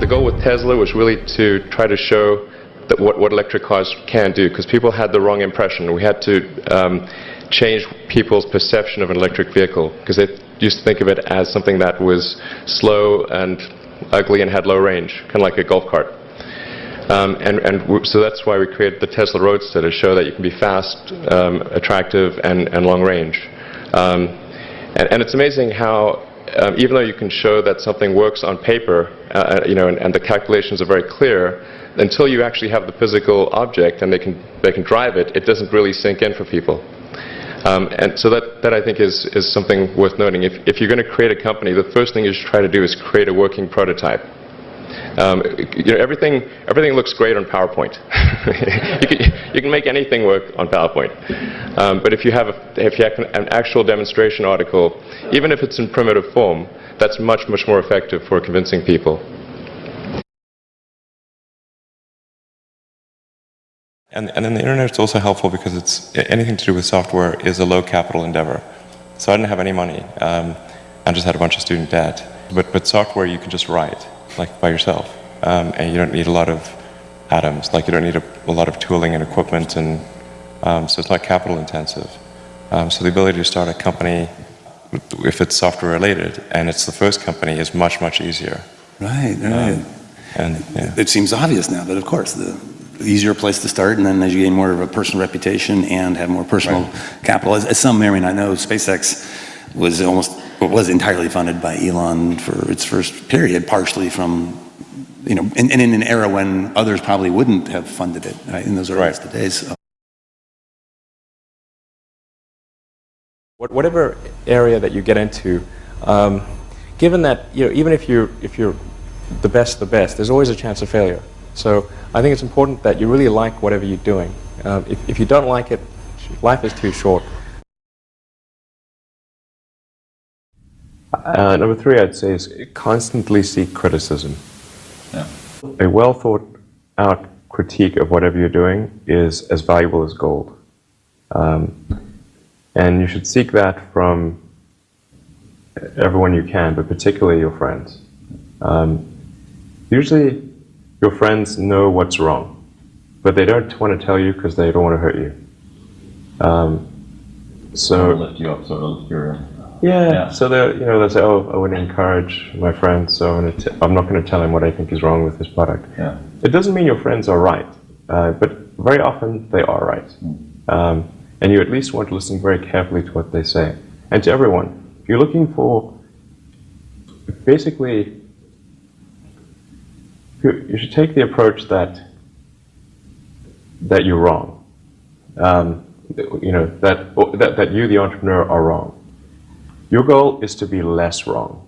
the goal with Tesla was really to try to show that what electric cars can do, because people had the wrong impression. We had to change people's perception of an electric vehicle, because they used to think of it as something that was slow and ugly and had low range, kind of like a golf cart. So that's why we created the Tesla Roadster, to show that you can be fast, attractive, and long range. And it's amazing how, even though you can show that something works on paper, and the calculations are very clear, until you actually have the physical object and they can drive it, it doesn't really sink in for people. And so that I think is something worth noting. If you're going to create a company, the first thing you should try to do is create a working prototype. Everything looks great on PowerPoint. you can make anything work on PowerPoint. But if you have an actual demonstration article, even if it's in primitive form, that's much more effective for convincing people. And then the internet's also helpful because it's anything to do with software is a low capital endeavor. So I didn't have any money. I just had a bunch of student debt. But software you can just write, like by yourself. And you don't need a lot of atoms, like you don't need a lot of tooling and equipment, and so it's not capital intensive. So the ability to start a company, if it's software related, and it's the first company, is much easier. Right. And yeah. It seems obvious now, but of course, the easier place to start, and then as you gain more of a personal reputation and have more personal capital, as some may or may not know, SpaceX was entirely funded by Elon for its first period, partially from, and in an era when others probably wouldn't have funded it, right, in those earliest days. So. Whatever area that you get into, given that even if you're the best, there's always a chance of failure. So I think it's important that you really like whatever you're doing. If you don't like it, life is too short. Number 3, I'd say, is constantly seek criticism. Yeah. A well thought out critique of whatever you're doing is as valuable as gold. And you should seek that from everyone you can, but particularly your friends. Usually your friends know what's wrong, but they don't want to tell you because they don't want to hurt you. So lift you up, sort of your. Yeah. So they'll say, "Oh, I would encourage my friend, so I'm not going to tell him what I think is wrong with his product." Yeah. It doesn't mean your friends are right, but very often they are right, and you at least want to listen very carefully to what they say, and to everyone. If you're looking for, basically, you should take the approach that you're wrong. That you, the entrepreneur, are wrong. Your goal is to be less wrong.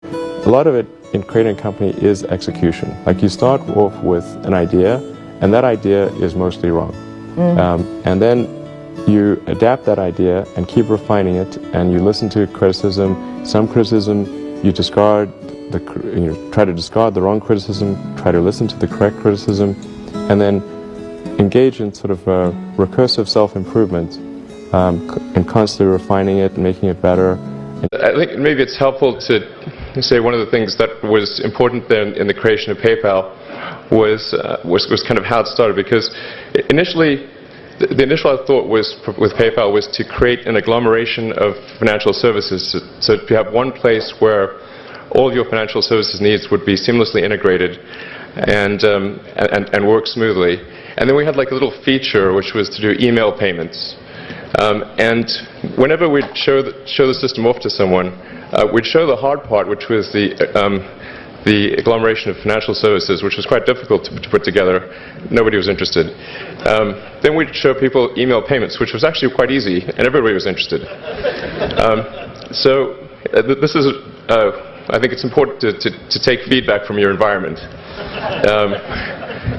A lot of it in creating a company is execution. Like, you start off with an idea, and that idea is mostly wrong. And then you adapt that idea and keep refining it, and you listen to criticism. Some criticism you discard, try to discard the wrong criticism, try to listen to the correct criticism, and then engage in sort of recursive self-improvement, and constantly refining it and making it better. I think maybe it's helpful to say one of the things that was important then in the creation of PayPal was kind of how it started, because initially the initial thought was with PayPal was to create an agglomeration of financial services, so to have one place where all of your financial services needs would be seamlessly integrated and work smoothly. And then we had like a little feature which was to do email payments. And whenever we'd show the system off to someone, we'd show the hard part, which was the agglomeration of financial services, which was quite difficult to put together. Nobody was interested. Then we'd show people email payments, which was actually quite easy, and everybody was interested. This is, I think it's important to take feedback from your environment.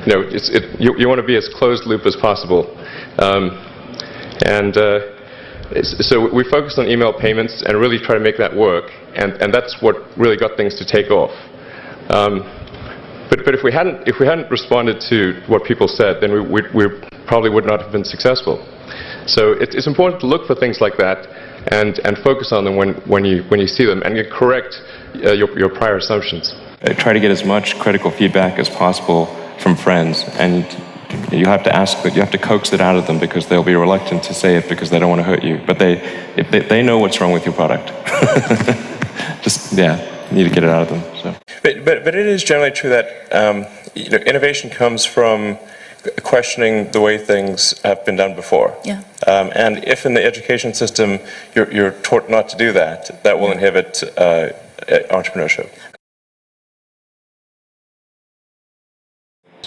You want to be as closed loop as possible. So we focused on email payments and really try to make that work, and that's what really got things to take off. But if we hadn't responded to what people said, then we probably would not have been successful. So it's important to look for things like that and focus on them when you see them, and you correct your prior assumptions. Try to get as much critical feedback as possible from friends, and you have to ask that. You have to coax it out of them because they'll be reluctant to say it because they don't want to hurt you. But they know what's wrong with your product. Just you need to get it out of them. So. But it is generally true that innovation comes from questioning the way things have been done before. Yeah. And if in the education system you're taught not to do that, that will inhibit entrepreneurship.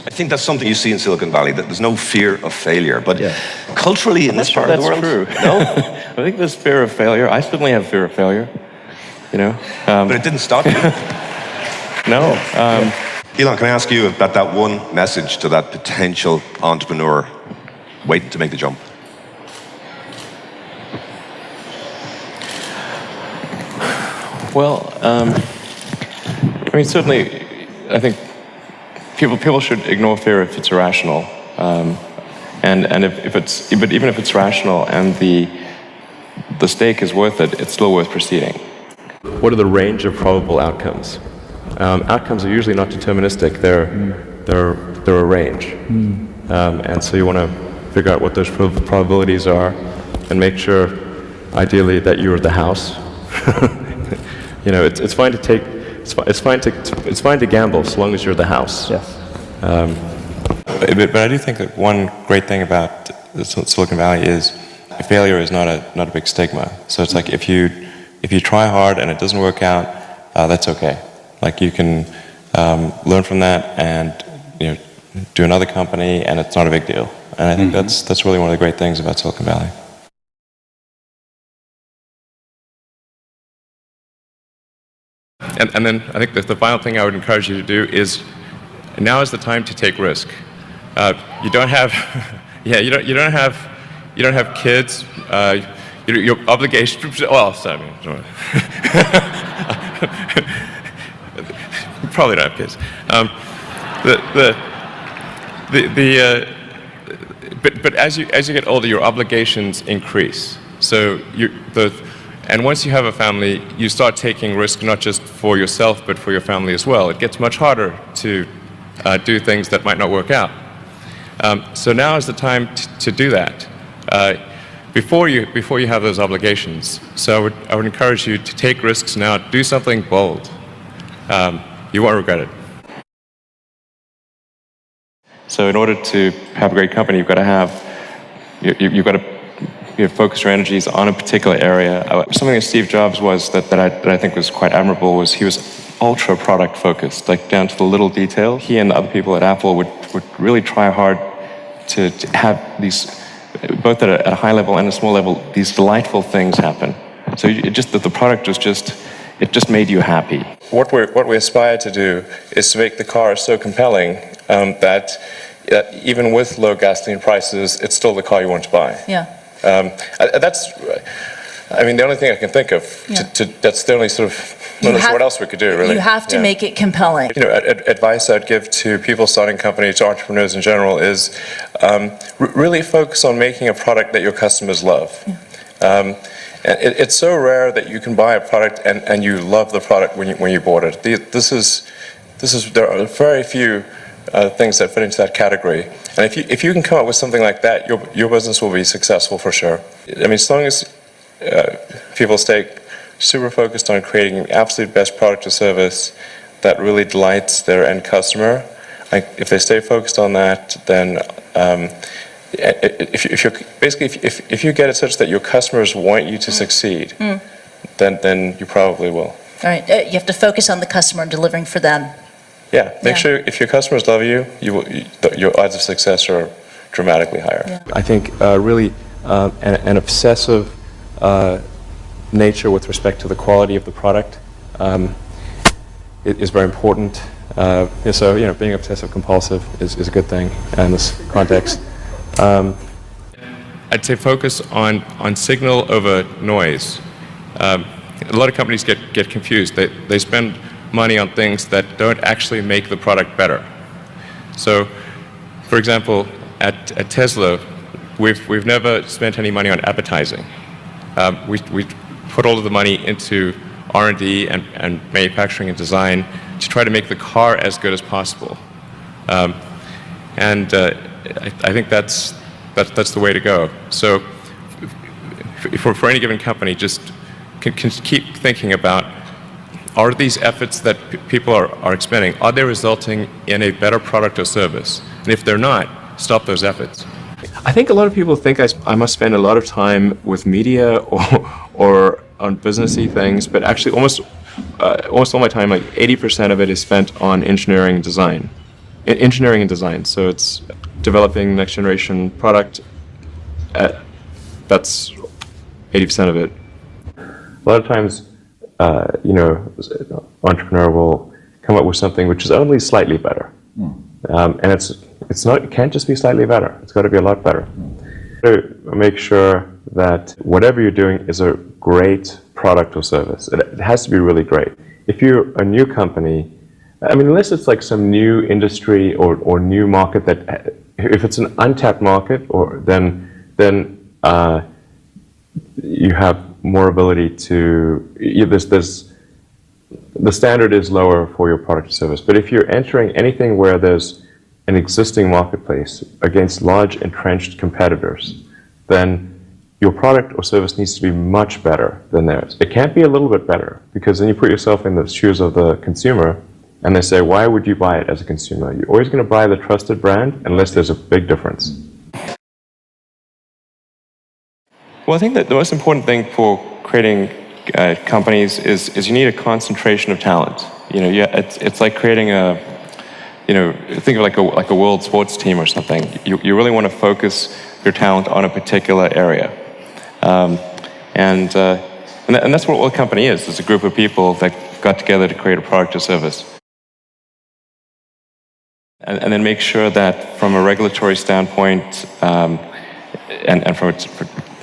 I think that's something you see in Silicon Valley, that there's no fear of failure. But culturally in this part of the world, true. no? I think there's fear of failure. I certainly have fear of failure. But it didn't stop you. No. Elon, can I ask you about that one message to that potential entrepreneur waiting to make the jump? Well, certainly, I think people should ignore fear if it's irrational, and but even if it's rational and the stake is worth it, it's still worth proceeding. What are the range of probable outcomes? Outcomes are usually not deterministic. They're a range, and so you want to figure out what those probabilities are, and make sure, ideally, that you're the house. It's fine to take. It's fine to gamble so long as you're the house. Yes. But I do think that one great thing about Silicon Valley is failure is not a big stigma. So it's like if you try hard and it doesn't work out, that's okay. Like you can learn from that and do another company, and it's not a big deal. And I think that's really one of the great things about Silicon Valley. And then I think the final thing I would encourage you to do is, now is the time to take risk. You don't have, you don't have kids. Your obligation. Well, sorry, probably don't have kids. But as you get older, your obligations increase. So and once you have a family, you start taking risk not just for yourself, but for your family as well. It gets much harder to do things that might not work out. So now is the time to do that before you have those obligations. So I would encourage you to take risks now. Do something bold. You won't regret it. So in order to have a great company, you've got to focus your energies on a particular area. Something that Steve Jobs was that I think was quite admirable was he was ultra product focused, like down to the little detail. He and other people at Apple would really try hard to have these, both at a high level and a small level, these delightful things happen. So the product was it just made you happy. What we aspire to do is to make the car so compelling that even with low gasoline prices, it's still the car you want to buy. Yeah. The only thing I can think of. That's the only sort of. What else we could do, really. You have to make it compelling. Advice I'd give to people starting companies, to entrepreneurs in general, is really focus on making a product that your customers love. It's so rare that you can buy a product and you love the product when you bought it. There are very few things that fit into that category. And if you can come up with something like that, your business will be successful for sure. As long as people stay super focused on creating the absolute best product or service that really delights their end customer, if they stay focused on that, then if you get it such that your customers want you to succeed, then you probably will. All right. You have to focus on the customer and delivering for them. Yeah. Make sure if your customers love you, your odds of success are dramatically higher. Yeah. I think really an obsessive nature with respect to the quality of the product is very important. So being obsessive compulsive is a good thing in this context. I'd say focus on signal over noise. A lot of companies get confused. They spend money on things that don't actually make the product better. So, for example, at Tesla, we've never spent any money on advertising. We put all of the money into R&D and manufacturing and design try to make the car as good as possible. I think that's the way to go. So for any given company, just can keep thinking about, are these efforts that people are expending, are they resulting in a better product or service? And if they're not, stop those efforts. I think a lot of people think I must spend a lot of time with media or on businessy things, but actually almost all my time, like 80% of it is spent on engineering and design. Engineering and design. So it's developing next generation product. That's 80% of it. A lot of times, entrepreneur will come up with something which is only slightly better, and it can't just be slightly better. It's got to be a lot better. To make sure that whatever you're doing is a great product or service. It has to be really great. If you're a new company, I mean, unless it's like some new industry or new market that, if it's an untapped market, then you have more ability to. The standard is lower for your product or service. But if you're entering anything where there's an existing marketplace against large entrenched competitors, then your product or service needs to be much better than theirs. It can't be a little bit better, because then you put yourself in the shoes of the consumer and they say, why would you buy it as a consumer? You're always going to buy the trusted brand unless there's a big difference. Well, I think that the most important thing for creating companies is you need a concentration of talent. It's like creating think of like a world sports team or something. You really want to focus your talent on a particular area, and that's what a company is. It's a group of people that got together to create a product or service, and then make sure that from a regulatory standpoint, and from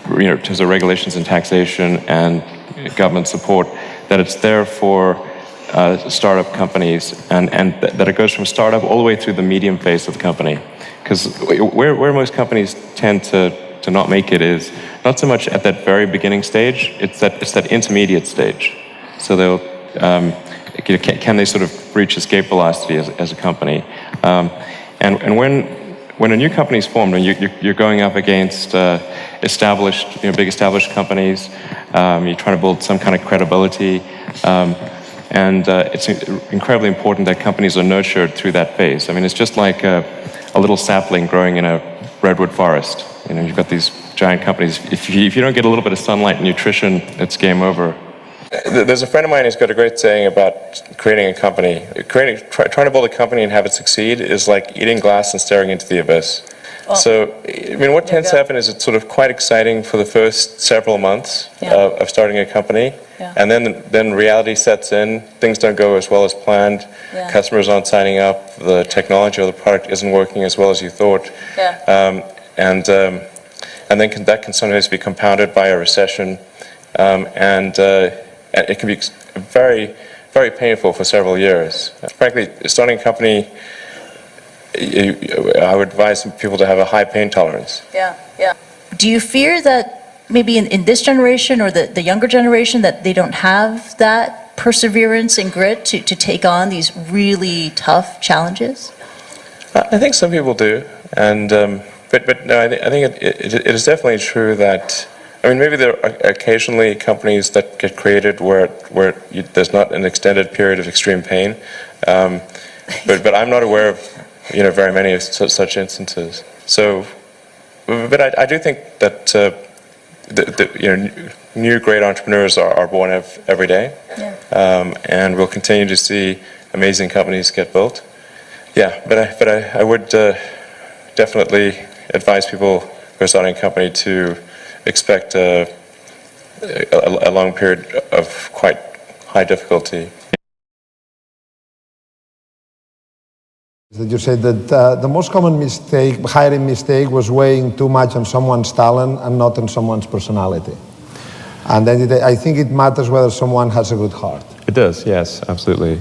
in terms of regulations and taxation and government support, that it's there for startup companies, and that it goes from startup all the way through the medium phase of the company. Because where most companies tend to not make it is not so much at that very beginning stage, it's that intermediate stage. So they'll can they sort of reach escape velocity as a company, and when a new company is formed and you're going up against established, big established companies, you're trying to build some kind of credibility, and it's incredibly important that companies are nurtured through that phase. I mean, it's just like a little sapling growing in a redwood forest. You've got these giant companies. If you don't get a little bit of sunlight and nutrition, it's game over. There's a friend of mine who's got a great saying about creating a company. Trying to build a company and have it succeed is like eating glass and staring into the abyss. Oh. So, I mean, what tends to happen is it's sort of quite exciting for the first several months of starting a company. Yeah. And then reality sets in. Things don't go as well as planned. Yeah. Customers aren't signing up. The technology or the product isn't working as well as you thought. Yeah. And then that can sometimes be compounded by a recession. And it can be very, very painful for several years. Frankly, starting a company, I would advise people to have a high pain tolerance. Yeah, yeah. Do you fear that maybe in this generation or the younger generation that they don't have that perseverance and grit to take on these really tough challenges? I think some people do, and but no, I think it is definitely true that. I mean, maybe there are occasionally companies that get created where there's not an extended period of extreme pain, but I'm not aware of very many of such instances. So, but I do think that new great entrepreneurs are born every day, and we'll continue to see amazing companies get built. Yeah, but I would definitely advise people who are starting a company to expect a long period of quite high difficulty. You said that the most common hiring mistake was weighing too much on someone's talent and not on someone's personality. And then I think it matters whether someone has a good heart. It does, yes, absolutely.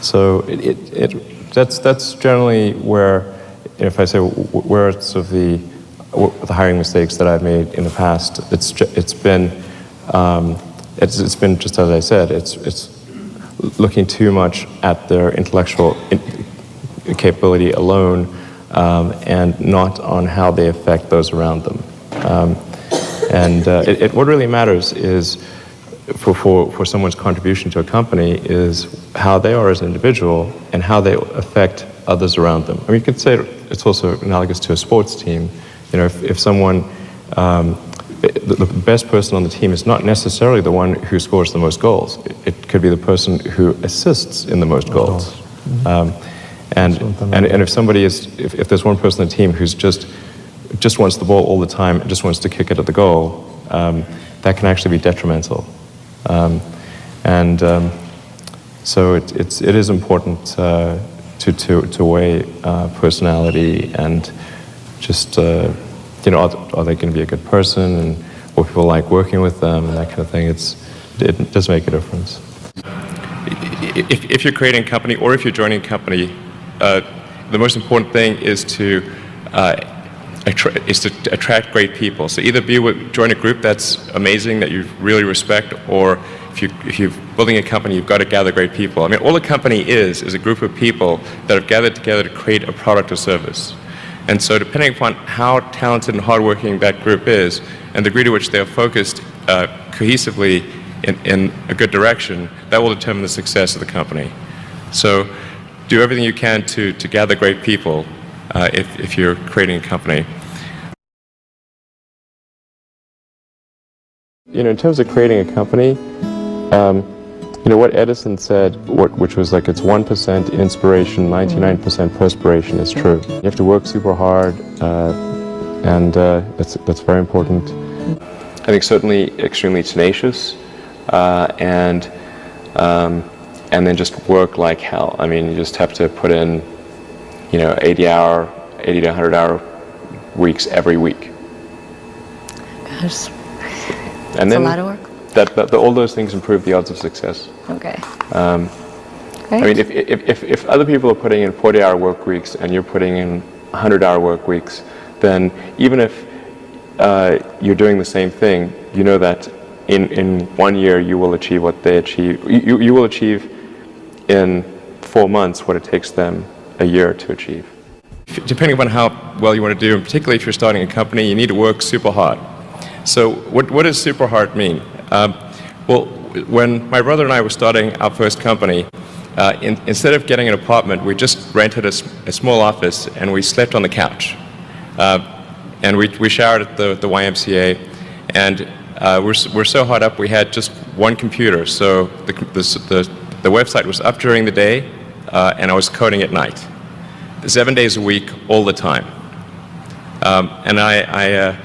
So that's generally where, if I say where sort of the hiring mistakes that I've made in the past, it's been just as I said, it's looking too much at their intellectual capability alone and not on how they affect those around them. What really matters is for someone's contribution to a company is how they are as an individual and how they affect others around them. I mean, you could say it's also analogous to a sports team. You know, if someone, the best person on the team is not necessarily the one who scores the most goals. It could be the person who assists in the most goals. And if somebody is, if there's one person on the team who's just wants the ball all the time and just wants to kick it at the goal, that can actually be detrimental. So it is important to weigh personality and just you know, are they going to be a good person, and will people like working with them and that kind of thing. It does make a difference. If you're creating a company or if you're joining a company, the most important thing is to attract great people. So either join a group that's amazing, that you really respect, or if you're building a company, you've got to gather great people. I mean, all a company is a group of people that have gathered together to create a product or service. And so depending upon how talented and hardworking that group is, and the degree to which they are focused cohesively in a good direction, that will determine the success of the company. So do everything you can to gather great people if you're creating a company. You know, in terms of creating a company, you know, what Edison said, which was like it's 1% inspiration, 99% perspiration, is true. You have to work super hard, and that's very important. I think certainly extremely tenacious, and then just work like hell. I mean, you just have to put in, you know, 80 to 100 hour weeks every week. Gosh, and then a lot of work. All those things improve the odds of success. Okay. I mean, if other people are putting in 40-hour work weeks and you're putting in 100-hour work weeks, then even if you're doing the same thing, you know that in 1 year you will achieve what they achieve. You will achieve in 4 months what it takes them a year to achieve. Depending upon how well you want to do, and particularly if you're starting a company, you need to work super hard. So what does super hard mean? Well, when my brother and I were starting our first company, instead of getting an apartment, we just rented a small office and we slept on the couch. And we showered at the YMCA, and we're so hard up we had just one computer. So the website was up during the day, and I was coding at night, 7 days a week, all the time. And I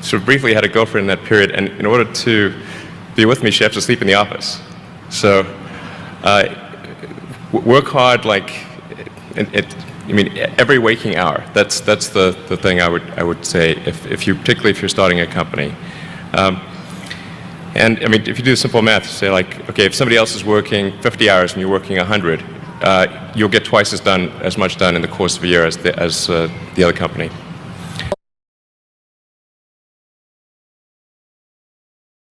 sort of briefly had a girlfriend in that period, and in order to be with me, she had to sleep in the office. So work hard, like I mean, every waking hour. That's the thing I would say particularly if you're starting a company. And I mean, if you do simple math, say like, okay, if somebody else is working 50 hours and you're working 100, you'll get twice as much done in the course of a year as the other company.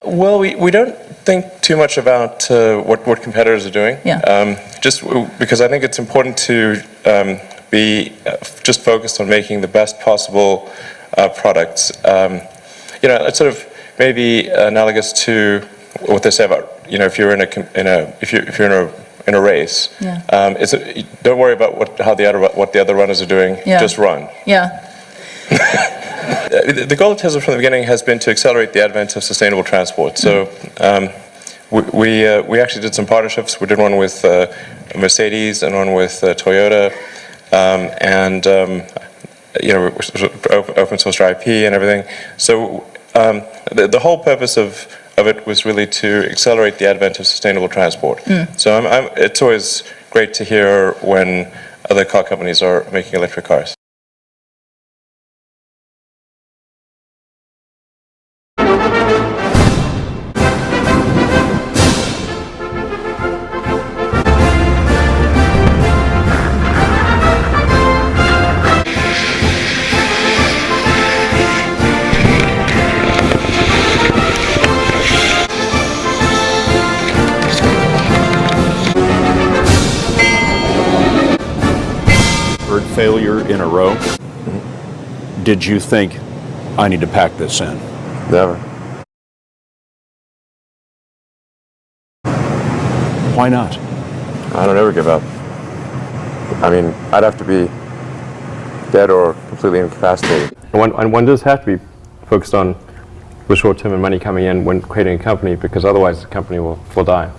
Well, we don't think too much about what competitors are doing. Yeah. Just because I think it's important to be just focused on making the best possible products. You know, it's sort of maybe analogous to what they say about, you know, if you're in a race. Yeah. Don't worry about what the other runners are doing. Yeah. Just run. Yeah. The goal of Tesla from the beginning has been to accelerate the advent of sustainable transport. So we actually did some partnerships. We did one with Mercedes and one with Toyota, and you know, open source IP and everything. So the whole purpose of it was really to accelerate the advent of sustainable transport. So it's always great to hear when other car companies are making electric cars. failure in a row, did you think, I need to pack this in? Never. Why not? I don't ever give up. I mean, I'd have to be dead or completely incapacitated. And one does have to be focused on the short term and money coming in when creating a company, because otherwise the company will die.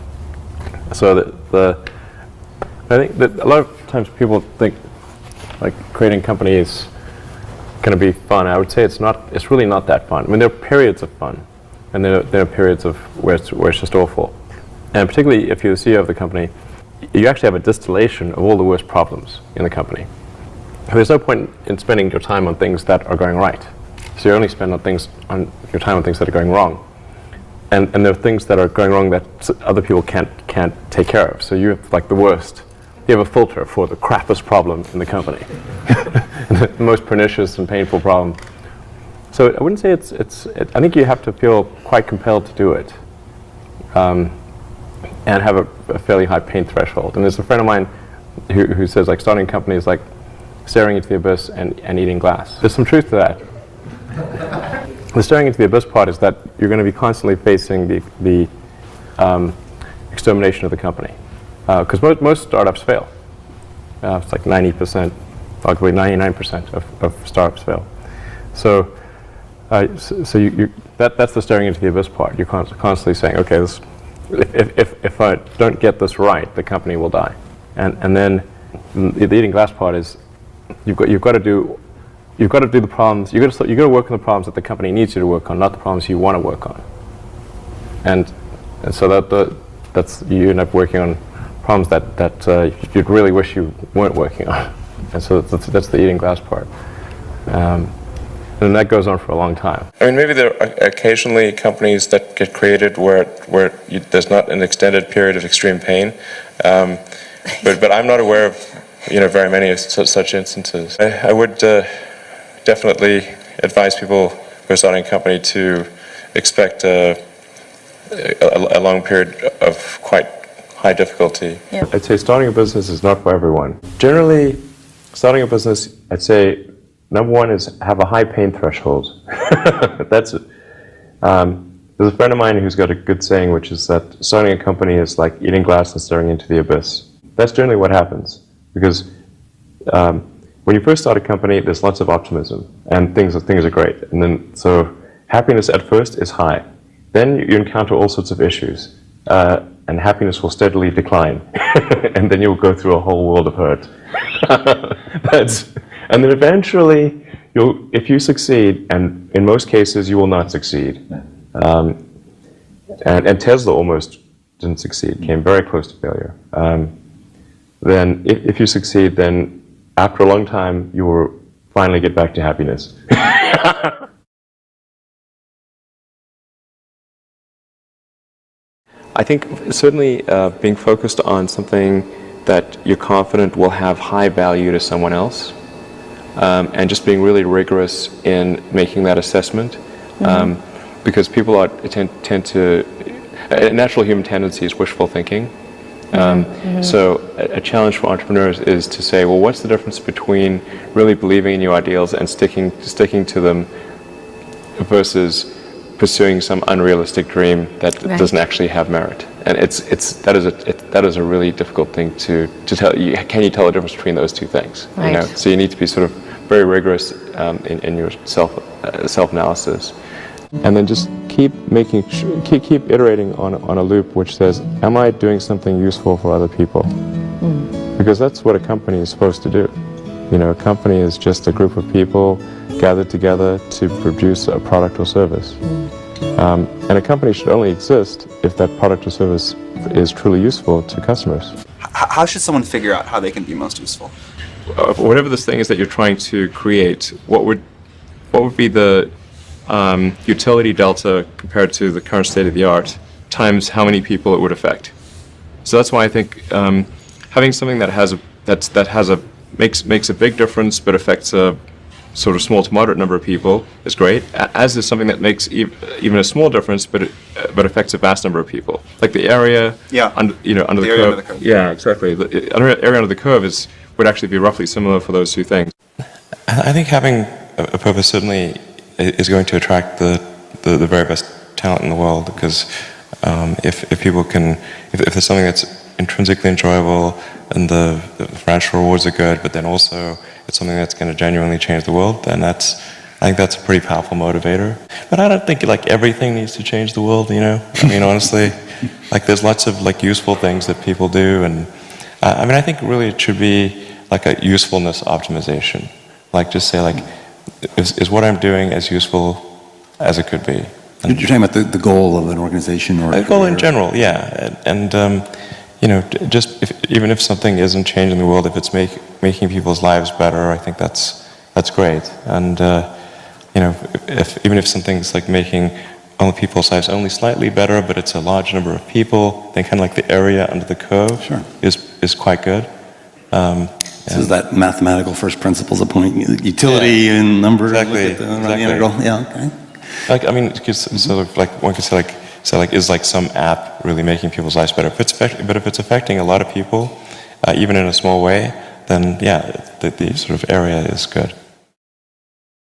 So I think that a lot of times people think like creating a company is going to be fun. I would say it's not. It's really not that fun. I mean, there are periods of fun, and there are periods of where it's just awful. And particularly if you're the CEO of the company, you actually have a distillation of all the worst problems in the company. There's no point in spending your time on things that are going right. So you only spend your time on things that are going wrong. And there are things that are going wrong that other people can't take care of. So you have like the worst. You have a filter for the crappiest problem in the company, the most pernicious and painful problem. So I wouldn't say I think you have to feel quite compelled to do it, and have a fairly high pain threshold. And there's a friend of mine who says like starting a company is like staring into the abyss and eating glass. There's some truth to that. The staring into the abyss part is that you're going to be constantly facing the extermination of the company. Because most startups fail. It's like 90%, arguably 99% of startups fail. So, that's the staring into the abyss part. You're constantly saying, okay, if I don't get this right, the company will die. And then the eating glass part is you've got to do the problems. You've got to work on the problems that the company needs you to work on, not the problems you want to work on. And so that's you end up working on problems that you'd really wish you weren't working on. And so that's the eating glass part. And that goes on for a long time. I mean, maybe there are occasionally companies that get created where there's not an extended period of extreme pain. But I'm not aware of very many such instances. I would definitely advise people who are starting a company to expect a long period of quite high difficulty. Yeah. I'd say starting a business is not for everyone. Generally, starting a business, I'd say number one is have a high pain threshold. That's it. There's a friend of mine who's got a good saying, which is that starting a company is like eating glass and staring into the abyss. That's generally what happens, because when you first start a company, there's lots of optimism and things are great, and then so happiness at first is high. Then you encounter all sorts of issues, and happiness will steadily decline, and then you'll go through a whole world of hurt. And then eventually, if you succeed, and in most cases you will not succeed, and Tesla almost didn't succeed, came very close to failure. Then if you succeed, then after a long time, you will finally get back to happiness. I think certainly being focused on something that you're confident will have high value to someone else, and just being really rigorous in making that assessment, because people tend to, a natural human tendency is wishful thinking. So a challenge for entrepreneurs is to say, well, what's the difference between really believing in your ideals and sticking to them versus pursuing some unrealistic dream that doesn't actually have merit? And that is a really difficult thing to tell. Can you tell the difference between those two things? Right. So you need to be sort of very rigorous in your self-analysis. And then just keep iterating on a loop which says, am I doing something useful for other people? Because that's what a company is supposed to do. A company is just a group of people gathered together to produce a product or service. And a company should only exist if that product or service is truly useful to customers. How should someone figure out how they can be most useful? Whatever this thing is that you're trying to create, what would be the utility delta compared to the current state of the art times how many people it would affect? So that's why I think having something that makes a big difference but affects a sort of small to moderate number of people is great, as is something that makes even a small difference, but affects a vast number of people. Like the area, under the area curve. under the curve. Yeah, exactly. The area under the curve would actually be roughly similar for those two things. I think having a purpose certainly is going to attract the very best talent in the world, because if people can, if there's something that's intrinsically enjoyable and the financial rewards are good, but then also it's something that's going to genuinely change the world, then I think that's a pretty powerful motivator. But I don't think like everything needs to change the world, I mean, honestly, like there's lots of like useful things that people do, and I mean, I think really it should be like a usefulness optimization. Like just say like, is what I'm doing as useful as it could be? You're talking about the goal of an organization or a goal in career. general, yeah. And just even if something isn't changing the world, if it's making people's lives better, I think that's great. And even if something's like making only people's lives only slightly better, but it's a large number of people, then kind of like the area under the curve is quite good. So is that mathematical first principles of point utility and numbers? Exactly. Integral. Yeah. Okay. Like I mean, sort of like one could say like is like some app really making people's lives better? But if it's affecting a lot of people, even in a small way, then yeah, the sort of area is good.